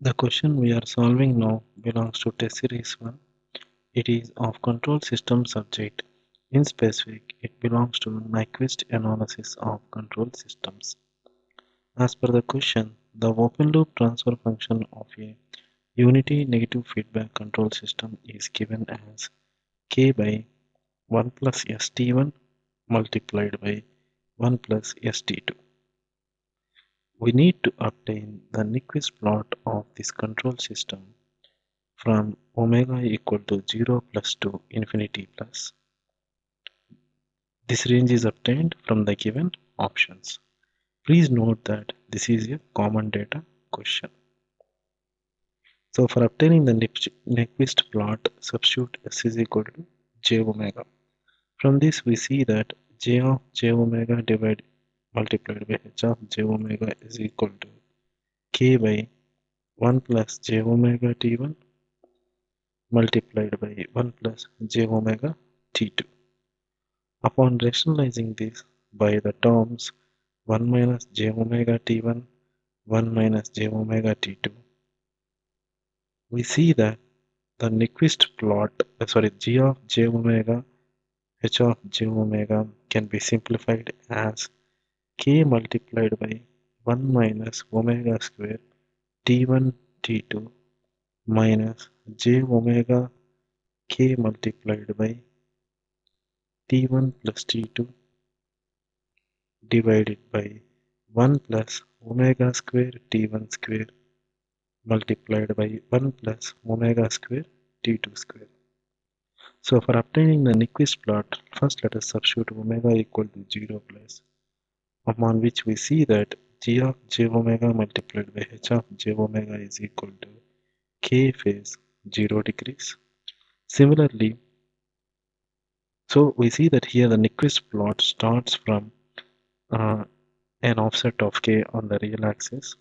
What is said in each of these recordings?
The question we are solving now belongs to test series 1. It is of control system subject. In specific, it belongs to Nyquist analysis of control systems. As per the question, the open loop transfer function of a unity negative feedback control system is given as k by 1 plus st1 multiplied by 1 plus st2. We need to obtain the Nyquist plot of this control system from omega equal to 0 plus to infinity plus. This range is obtained from the given options. Please note that this is a common data question. So for obtaining the Nyquist plot, substitute S is equal to j omega. From this we see that j of j omega multiplied by h of j omega is equal to k by 1 plus j omega t1 multiplied by 1 plus j omega t2. Upon rationalizing this by the terms 1 minus j omega t1, 1 minus j omega t2, we see that the Nyquist plot, g of j omega, h of j omega can be simplified as k multiplied by 1 minus omega square t1 t2 minus j omega k multiplied by t1 plus t2 divided by 1 plus omega square t1 square multiplied by 1 plus omega square t2 square. So for obtaining the Nyquist plot, first let us substitute omega equal to 0 plus, upon which we see that g of j omega multiplied by h of j omega is equal to k phase 0 degrees. Similarly, so we see that here the Nyquist plot starts from an offset of k on the real axis,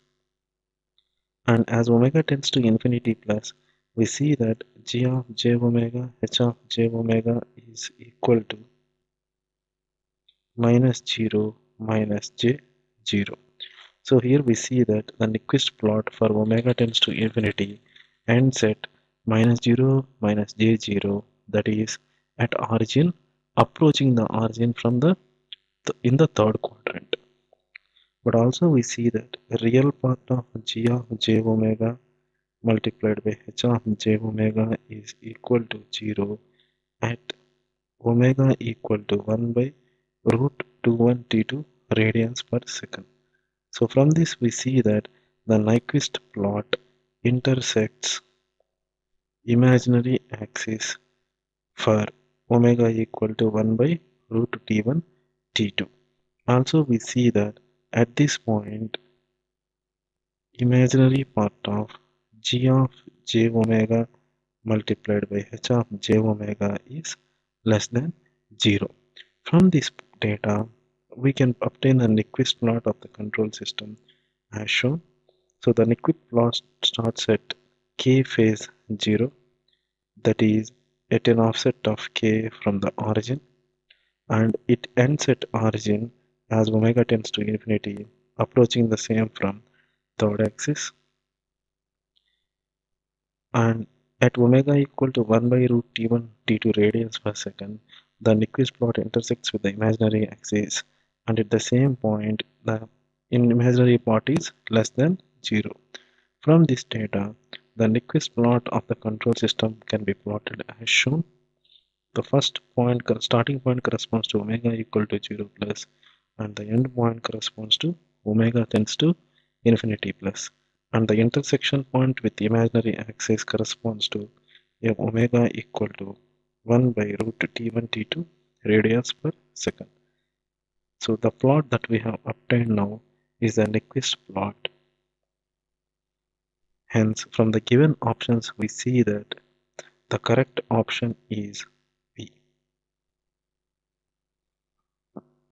and as omega tends to infinity plus, we see that g of j omega h of j omega is equal to minus 0 minus j 0. So here we see that the Nyquist plot for omega tends to infinity ends at minus 0 minus j 0, that is at origin, approaching the origin from in the third quadrant. But also we see that real part of g of j omega multiplied by h of j omega is equal to 0 at omega equal to 1 by root 21 t2 radians per second. So from this we see that the Nyquist plot intersects imaginary axis for omega equal to 1 by root t1 t2. Also we see that at this point imaginary part of g of j omega multiplied by h of j omega is less than 0. From this data, we can obtain a Nyquist plot of the control system as shown. So the Nyquist plot starts at k phase 0, that is at an offset of k from the origin, and it ends at origin as omega tends to infinity, approaching the same from third axis, and at omega equal to 1 by root t1 t2 radians per second, the Nyquist plot intersects with the imaginary axis, and at the same point the imaginary part is less than 0. From this data, the Nyquist plot of the control system can be plotted as shown. The first point, starting point corresponds to omega equal to 0 plus, and the end point corresponds to omega tends to infinity plus, and the intersection point with the imaginary axis corresponds to omega equal to 1 by root t1 t2 radians per second. So the plot that we have obtained now is the Nyquist plot. Hence, from the given options, we see that the correct option is